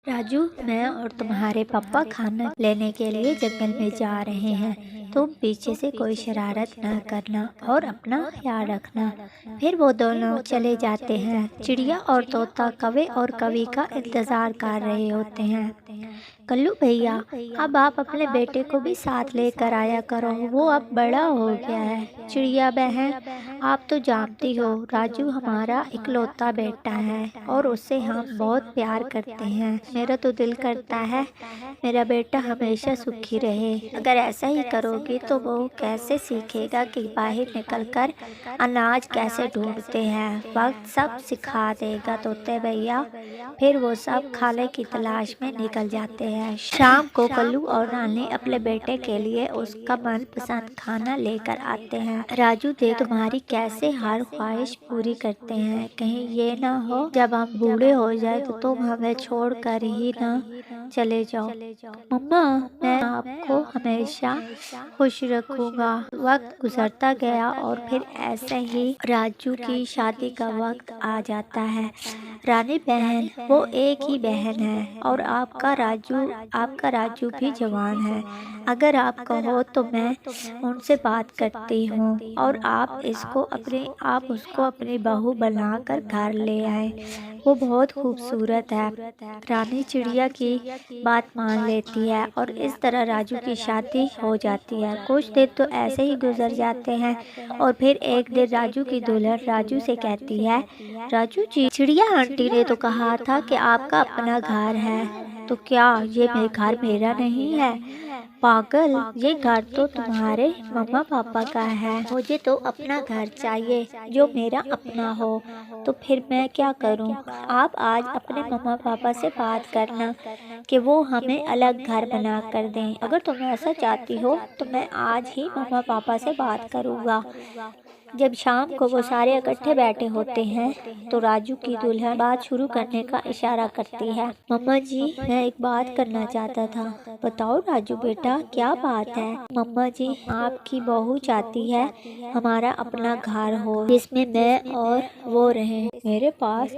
राजू, मैं और तुम्हारे पापा खाना लेने के लिए जंगल में जा रहे हैं। तुम पीछे से कोई शरारत न करना और अपना ख्याल रखना। फिर वो दोनों चले जाते हैं। चिड़िया और तोता कौवे और कवि का इंतजार कर रहे होते हैं। कल्लू भैया, अब आप अपने बेटे को भी साथ लेकर आया करो, वो अब बड़ा हो गया है। चिड़िया बहन, आप तो जानती हो राजू हमारा इकलौता बेटा है और उससे हम बहुत प्यार करते हैं। मेरा तो दिल करता है मेरा बेटा हमेशा सुखी रहे। अगर ऐसा ही करोगी तो वो कैसे सीखेगा कि बाहर निकलकर अनाज कैसे ढूंढते हैं। वक्त सब सिखा देगा तोते भैया। फिर वो सब खाने की तलाश में निकल जाते हैं। शाम को कल्लू और रानी अपने बेटे के लिए उसका मनपसंद खाना लेकर आते हैं। राजू, देख तुम्हारी कैसे हर ख्वाहिश पूरी करते हैं। कहीं ये ना हो जब हम बूढ़े हो जाए तो तुम हमें छोड़ कर ही ना चले जाओ। मम्मा, मैं आपको हमेशा खुश रखूंगा। वक्त गुजरता गया और फिर ऐसे ही राजू की शादी का वक्त आ जाता है। रानी बहन, वो एक ही बहन है और आपका राजू भी जवान है। अगर आप कहो तो मैं उनसे बात करती हूँ और आप उसको अपनी बहू बनाकर घर ले आए। वो बहुत खूबसूरत है। रानी चिड़िया की बात मान लेती है और इस तरह राजू की शादी हो जाती है। कुछ दिन तो ऐसे ही गुजर जाते हैं और फिर एक दिन राजू की दुल्हन राजू से कहती है, राजू जी, चिड़िया आंटी ने तो कहा था कि आपका अपना घर है, तो क्या ये घर मेरा नहीं है? पागल, ये घर तो तुम्हारे मम्मा पापा का है। मुझे तो अपना घर चाहिए जो मेरा अपना हो। तो फिर मैं क्या करूं? आप आज अपने मम्मा पापा से बात करना कि वो हमें अलग घर बना कर दें। अगर तुम ऐसा चाहती हो तो मैं आज ही मम्मा पापा से बात करूंगा। जब शाम को वो सारे इकट्ठे बैठे होते हैं तो राजू की दुल्हन बात शुरू करने का इशारा करती है। मम्मा जी, मैं एक बात करना चाहता था। बताओ राजू बेटा, क्या बात है? मम्मा जी, आपकी बहू चाहती है हमारा अपना घर हो जिसमें मैं और वो रहें। मेरे पास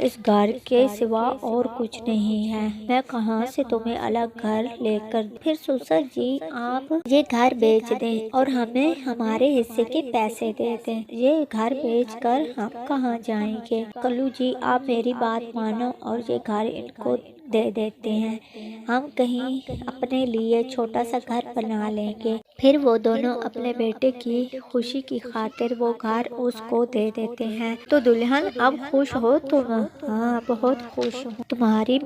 इस घर के सिवा और कुछ नहीं है। मैं कहाँ से तुम्हें अलग घर लेकर? फिर ससुर जी, आप ये घर बेच दें और हमें हमारे हिस्से के पैसे दे दें। ये घर बेचकर हम कहाँ जाएंगे? कल्लू जी, आप मेरी बात मानो और ये घर इनको दे देते हैं। हम कहीं अपने लिए छोटा सा घर बना लेंगे। फिर वो दोनों अपने बेटे की खुशी की खातिर वो घर उसको दे देते हैं। तो दुल्हन, अब खुश हो तुम? हाँ, बहुत खुश हूँ। तुम्हारी